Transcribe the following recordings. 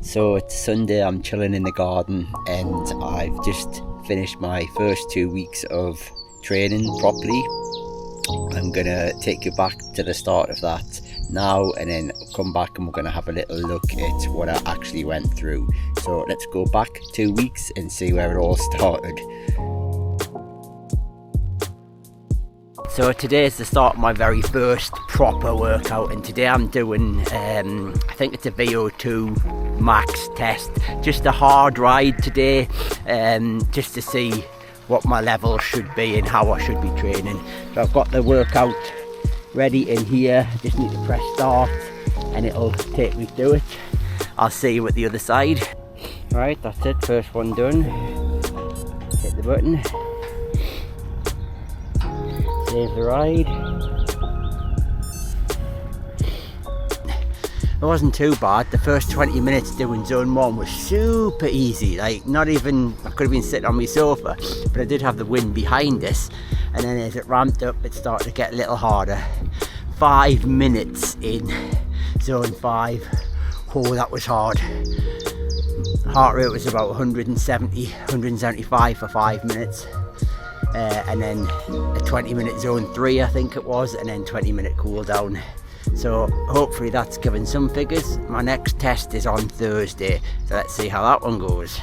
So it's Sunday, I'm chilling in the garden and I've just finished my first 2 weeks of training properly. I'm gonna take you back to the start of that now and then come back and we're gonna have a little look at what I actually went through. So let's go back 2 weeks and see where it all started. So today is the start of my very first proper workout, and today I'm doing, I think it's a VO2 Max test. Just a hard ride today, just to see what my level should be and how I should be training. So I've got the workout ready in here, I just need to press start and it'll take me through it. I'll see you at the other side. Right, that's it, first one done. Hit the button. Save the ride. It wasn't too bad. The first 20 minutes doing zone 1 was super easy, like not even, I could have been sitting on my sofa, but I did have the wind behind us, and then as it ramped up it started to get a little harder. 5 minutes in zone 5, oh that was hard. Heart rate was about 170, 175 for 5 minutes. And then a 20-minute zone 3 I think it was, and then 20-minute cool down. So hopefully that's given some figures. My next test is on Thursday, so let's see how that one goes.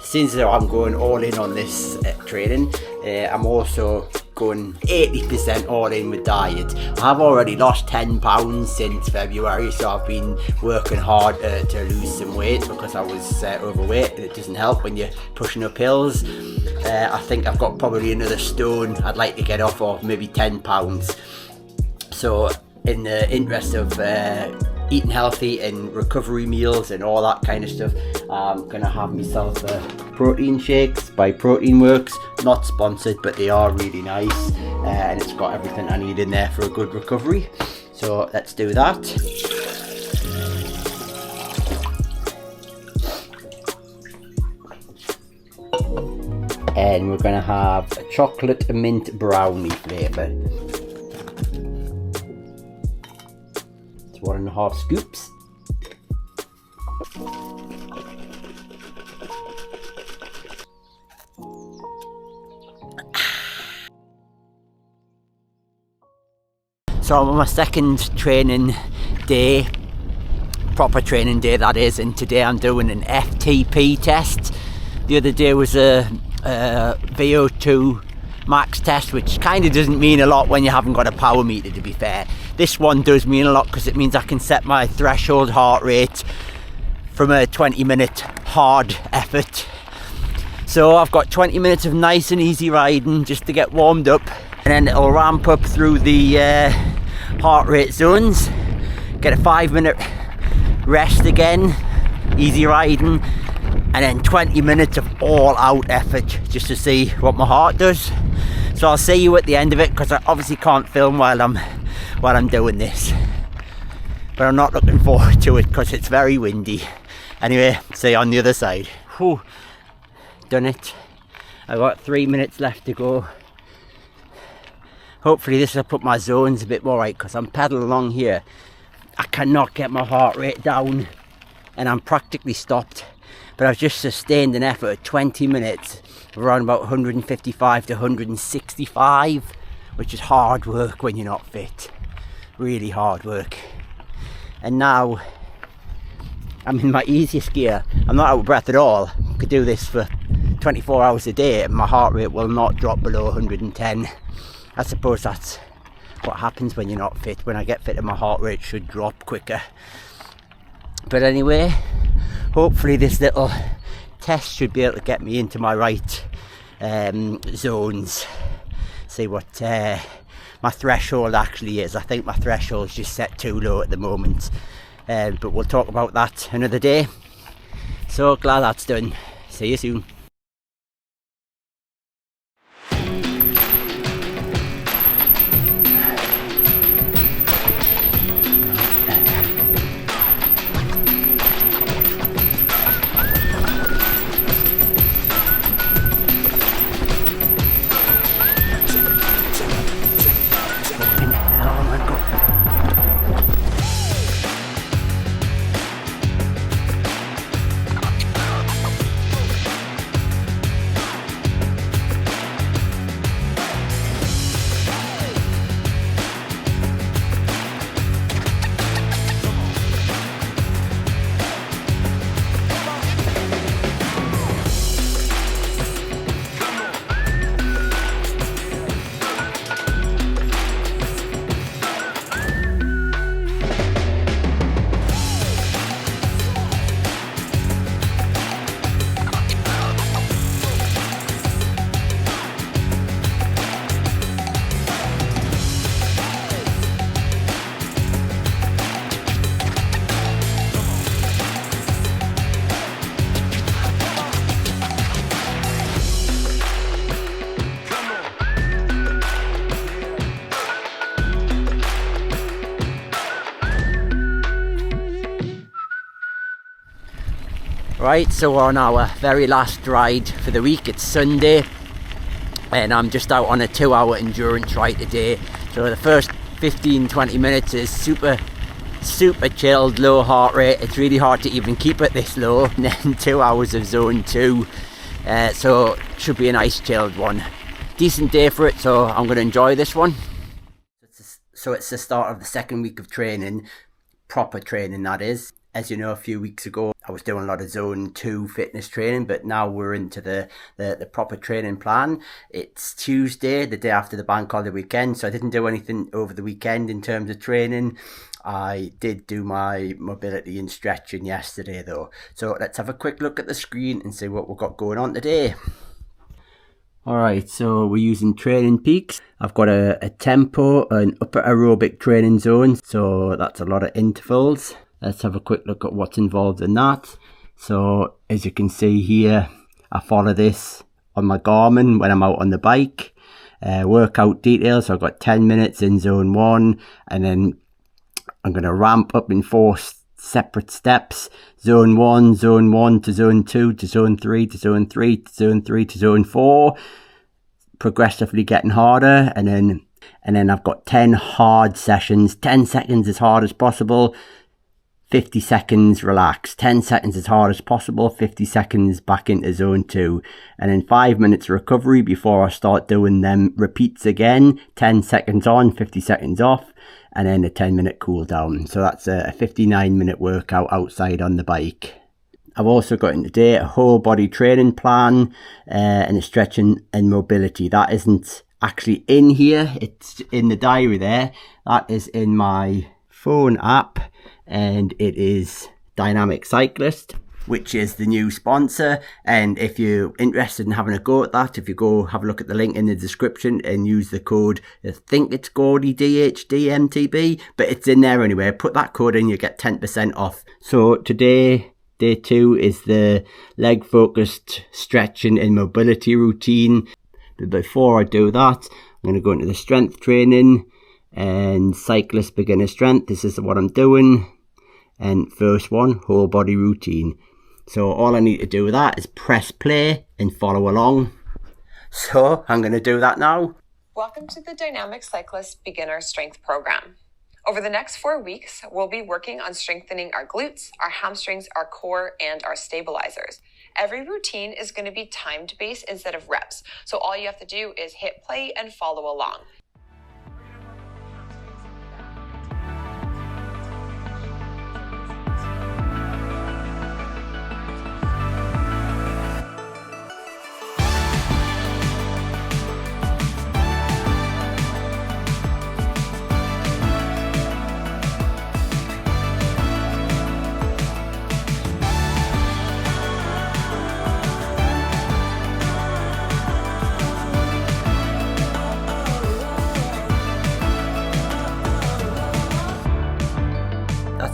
Since I'm going all in on this training, I'm also going 80% all in with diet. I've already lost 10 pounds since February, so I've been working hard to lose some weight because I was overweight, and it doesn't help when you're pushing up hills. I think I've got probably another stone I'd like to get off, or maybe 10 pounds. So in the interest of eating healthy and recovery meals and all that kind of stuff, I'm gonna have myself protein shakes by Protein Works. Not sponsored, but they are really nice, and it's got everything I need in there for a good recovery. So let's do that. And we're gonna have a chocolate mint brownie flavour. 1.5 scoops. So I'm on my second training day, proper training day that is, and today I'm doing an FTP test. The other day was a VO2 Max test, which kind of doesn't mean a lot when you haven't got a power meter, to be fair. This one does mean a lot because it means I can set my threshold heart rate from a 20-minute hard effort. So I've got 20 minutes of nice and easy riding just to get warmed up, and then it'll ramp up through the heart rate zones, get a 5-minute rest again, easy riding, and then 20 minutes of all out effort just to see what my heart does. So I'll see you at the end of it, because I obviously can't film while I'm doing this, but I'm not looking forward to it because it's very windy. Anyway, see you on the other side. Whew, done it. I've got 3 minutes left to go. Hopefully this will put my zones a bit more right, because I'm pedaling along here. I cannot get my heart rate down and I'm practically stopped, but I've just sustained an effort of 20 minutes around about 155 to 165, which is hard work when you're not fit. Really hard work. And now I'm in my easiest gear. I'm not out of breath at all. I could do this for 24 hours a day and my heart rate will not drop below 110. I suppose that's what happens when you're not fit. When I get fit, my heart rate should drop quicker. But anyway, hopefully this little test should be able to get me into my right zones. See what my threshold actually is. I think my threshold is just set too low at the moment, but we'll talk about that another day. So glad that's done. See you soon. Right, so we're on our very last ride for the week. It's Sunday and I'm just out on a 2-hour endurance ride today. So the first 15-20 minutes is super chilled, low heart rate. It's really hard to even keep it this low. And then 2 hours of zone 2, so should be a nice chilled one. Decent day for it, so I'm going to enjoy this one. So it's the start of the second week of training, proper training that is. As you know, a few weeks ago I was doing a lot of zone 2 fitness training, but now we're into the proper training plan. It's Tuesday, the day after the bank holiday weekend, so I didn't do anything over the weekend in terms of training. I did do my mobility and stretching yesterday though. So let's have a quick look at the screen and see what we've got going on today. Alright, so we're using Training Peaks. I've got a tempo, an upper aerobic training zone, so that's a lot of intervals. Let's have a quick look at what's involved in that. So as you can see here, I follow this on my Garmin when I'm out on the bike. Workout details, so I've got 10 minutes in zone 1, and then I'm going to ramp up in 4 separate steps. Zone 1 to zone 2 to zone 3 to zone 3 to zone 3 to zone 4. Progressively getting harder, and then I've got 10 hard sessions, 10 seconds as hard as possible, 50 seconds relax, 10 seconds as hard as possible, 50 seconds back into zone 2, and then 5 minutes recovery before I start doing them repeats again, 10 seconds on, 50 seconds off, and then a 10-minute cool down. So that's a 59-minute workout outside on the bike. I've also got in today a whole body training plan and a stretching and mobility. That isn't actually in here, it's in the diary there. That is in my phone app, and it is Dynamic Cyclist, which is the new sponsor. And if you're interested in having a go at that, if you go have a look at the link in the description and use the code, I think it's Gordy DHD MTB, but it's in there anyway. Put that code in, you get 10% off. So today, day 2 is the leg focused stretching and mobility routine. But before I do that, I'm going to go into the strength training and cyclist beginner strength. This is what I'm doing. And first one, whole body routine. So all I need to do with that is press play and follow along. So I'm going to do that now. Welcome to the Dynamic Cyclist Beginner Strength Program. Over the next 4 weeks, we'll be working on strengthening our glutes, our hamstrings, our core, and our stabilizers. Every routine is going to be timed based instead of reps. So all you have to do is hit play and follow along.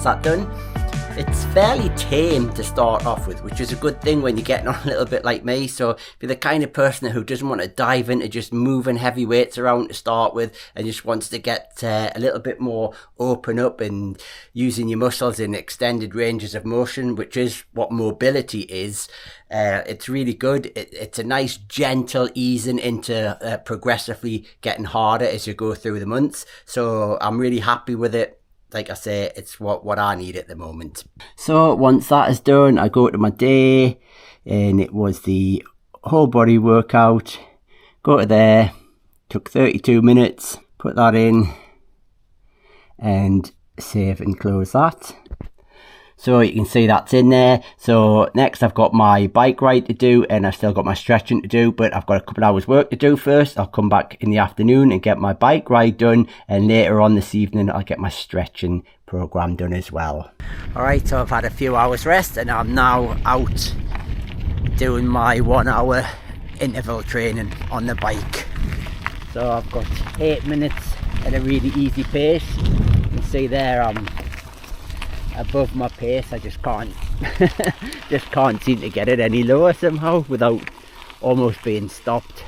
That done. It's fairly tame to start off with, which is a good thing when you're getting on a little bit like me. So if you're the kind of person who doesn't want to dive into just moving heavy weights around to start with and just wants to get a little bit more open up and using your muscles in extended ranges of motion, which is what mobility is, it's really good. It's a nice gentle easing into progressively getting harder as you go through the months. So I'm really happy with it. Like I say, it's what I need at the moment. So once that is done, I go to my day, and it was the whole body workout. Go to there, took 32 minutes, put that in, and save and close that. So you can see that's in there. So next I've got my bike ride to do, and I've still got my stretching to do, but I've got a couple of hours work to do first. I'll come back in the afternoon and get my bike ride done, and later on this evening I'll get my stretching program done as well. Alright, so I've had a few hours rest and I'm now out doing my 1 hour interval training on the bike. So I've got 8 minutes at a really easy pace. You can see there I'm above my pace. I just can't seem to get it any lower somehow without almost being stopped.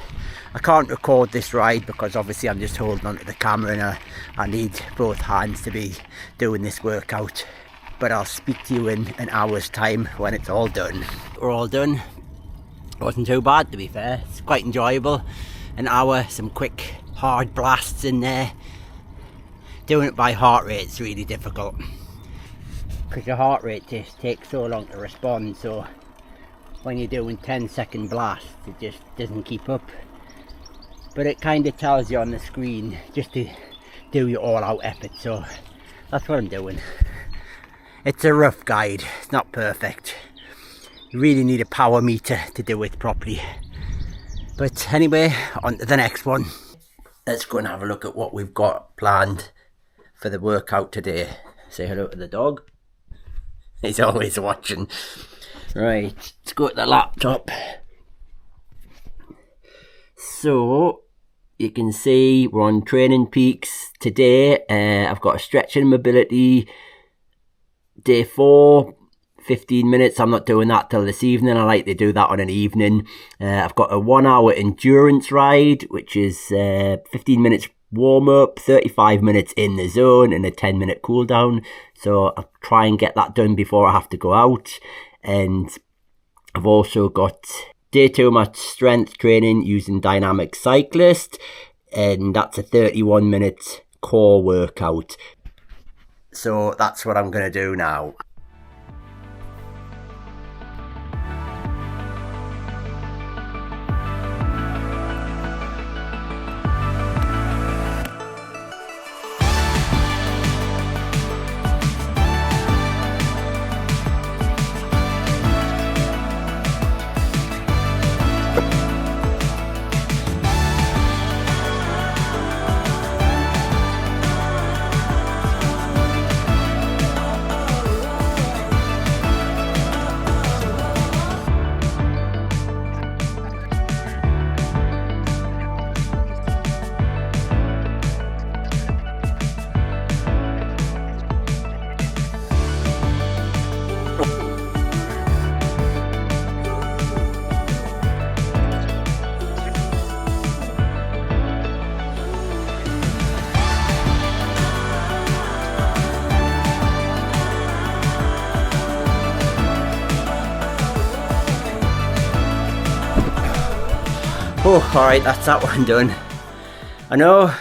I can't record this ride because obviously I'm just holding onto the camera and I need both hands to be doing this workout. but I'll speak to you in an hour's time when it's all done. We're all done. Wasn't too bad, to be fair. It's quite enjoyable. An hour, some quick hard blasts in there. Doing it by heart rate is really difficult because your heart rate just takes so long to respond, so when you're doing 10-second blasts it just doesn't keep up. But it kind of tells you on the screen just to do your all-out effort, so that's what I'm doing. It's a rough guide, it's not perfect. You really need a power meter to do it properly. But anyway, on to the next one. Let's go and have a look at what we've got planned for the workout today. Say hello to the dog. He's always watching. Right, let's go to the laptop. So, you can see we're on Training Peaks today. I've got a stretching and mobility day 4, 15 minutes. I'm not doing that till this evening. I like to do that on an evening. I've got a 1 hour endurance ride, which is 15 minutes warm up, 35 minutes in the zone, and a 10-minute cool down. So I'll try and get that done before I have to go out. And I've also got day 2 Max strength training using Dynamic Cyclist, and that's a 31-minute core workout. So that's what I'm going to do now. Oh, alright, that's that one done. I know,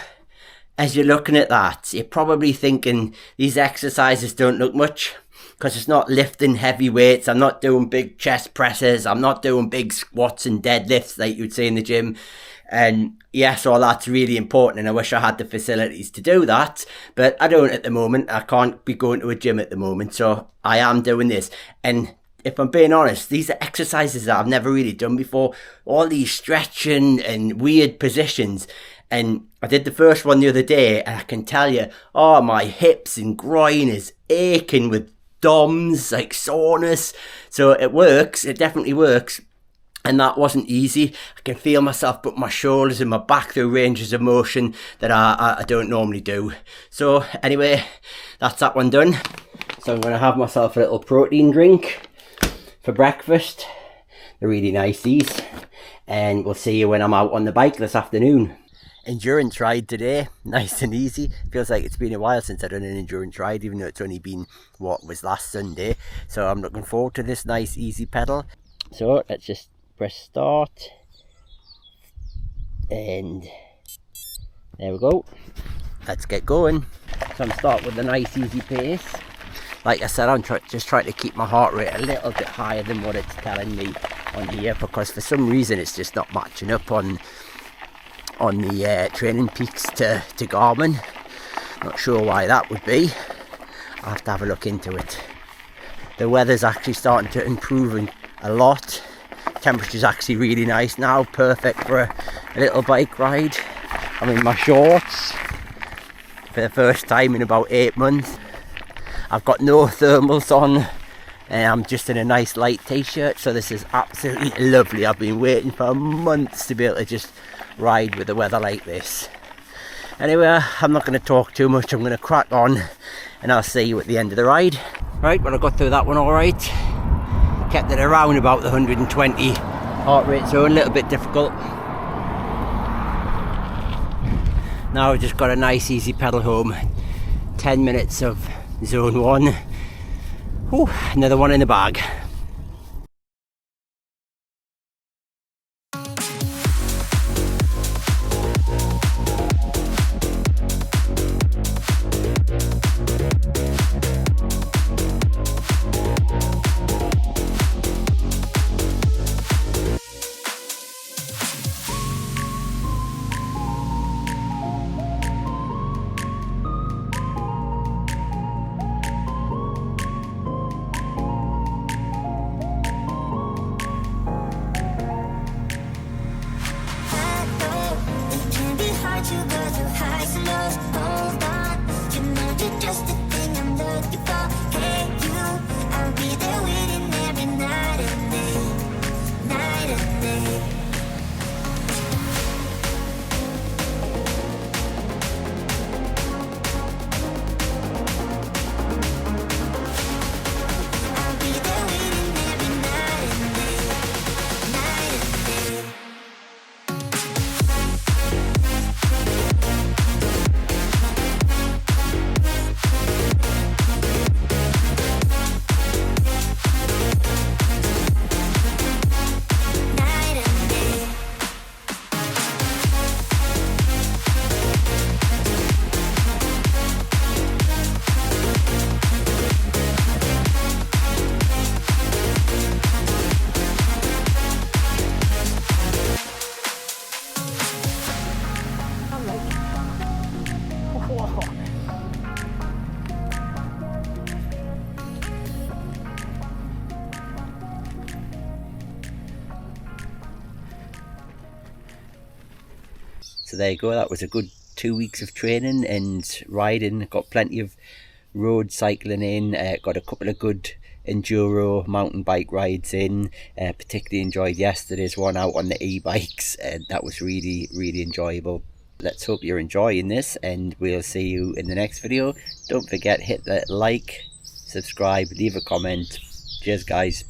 as you're looking at that, you're probably thinking these exercises don't look much because it's not lifting heavy weights. I'm not doing big chest presses. I'm not doing big squats and deadlifts like you'd see in the gym. And yes, all that's really important, and I wish I had the facilities to do that, but I don't at the moment. I can't be going to a gym at the moment, so I am doing this. And if I'm being honest, these are exercises that I've never really done before. All these stretching and weird positions. And I did the first one the other day, and I can tell you, oh, my hips and groin is aching with DOMs, like soreness. So it works, it definitely works. And that wasn't easy. I can feel myself put my shoulders and my back through ranges of motion that I don't normally do. So anyway, that's that one done. So I'm going to have myself a little protein drink for breakfast. They're really nice, these. And we'll see you when I'm out on the bike this afternoon. Endurance ride today, nice and easy. Feels like it's been a while since I've done an endurance ride, even though it's only been, what was last Sunday. So I'm looking forward to this nice easy pedal. So let's just press start. And there we go. Let's get going. So I'm starting with a nice easy pace. Like I said, I'm just trying to keep my heart rate a little bit higher than what it's telling me on here, because for some reason it's just not matching up on the Training Peaks to Garmin. Not sure why that would be. I'll have to have a look into it. The weather's actually starting to improve a lot. Temperature's actually really nice now, perfect for a little bike ride. I'm in my shorts for the first time in about 8 months. I've got no thermals on, and I'm just in a nice light t-shirt, so this is absolutely lovely. I've been waiting for months to be able to just ride with the weather like this. Anyway, I'm not going to talk too much. I'm going to crack on, and I'll see you at the end of the ride. Right, well, I got through that one all right. Kept it around about the 120 heart rate zone, a little bit difficult. Now I've just got a nice easy pedal home. 10 minutes of zone 1, Whew, another one in the bag. So there you go, that was a good 2 weeks of training and riding. Got plenty of road cycling in, got a couple of good enduro mountain bike rides in. Particularly enjoyed yesterday's one out on the e-bikes, and that was really enjoyable. Let's hope you're enjoying this, and we'll see you in the next video. Don't forget, hit the like, subscribe, leave a comment. Cheers guys.